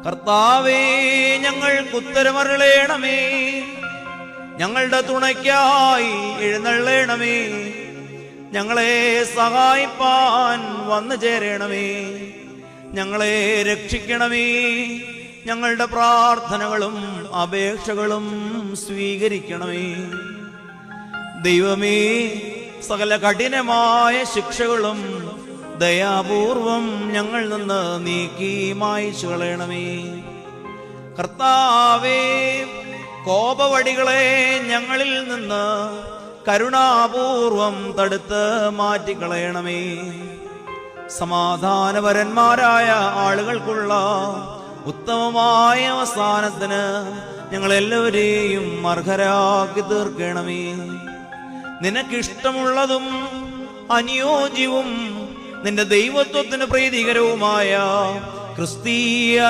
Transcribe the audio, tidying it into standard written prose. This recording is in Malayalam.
കർത്താവേ, ഞങ്ങൾക്ക് ഉത്തരമരുളേണമേ. ഞങ്ങളുടെ തുണയ്ക്കായി എഴുന്നള്ളേണമേ. ഞങ്ങളെ സഹായിപ്പാൻ വന്നു ചേരണമേ. ഞങ്ങളെ രക്ഷിക്കണമേ. ഞങ്ങളുടെ പ്രാർത്ഥനകളും അപേക്ഷകളും സ്വീകരിക്കണമേ. ദൈവമേ, സകല കഠിനമായ ശിക്ഷകളും ദയാപൂർവം ഞങ്ങൾ നിന്ന് നീക്കി മായ്ച്ചു കളയണമേ. കർത്താവേ, കോപവടികളെ ഞങ്ങളിൽ നിന്ന് കരുണാപൂർവം തടുത്ത് മാറ്റിക്കളയണമേ. സമാധാനപരന്മാരായ ആളുകൾക്കുള്ള ഉത്തമമായ അവസാനത്തിന് ഞങ്ങളെല്ലാവരെയും അർഹരാക്കി തീർക്കണമേ. നിനക്കിഷ്ടമുള്ളതും അനുയോജ്യവും നിന്റെ ദൈവത്വത്തിന് പ്രീതികരവുമായ ക്രിസ്തീയ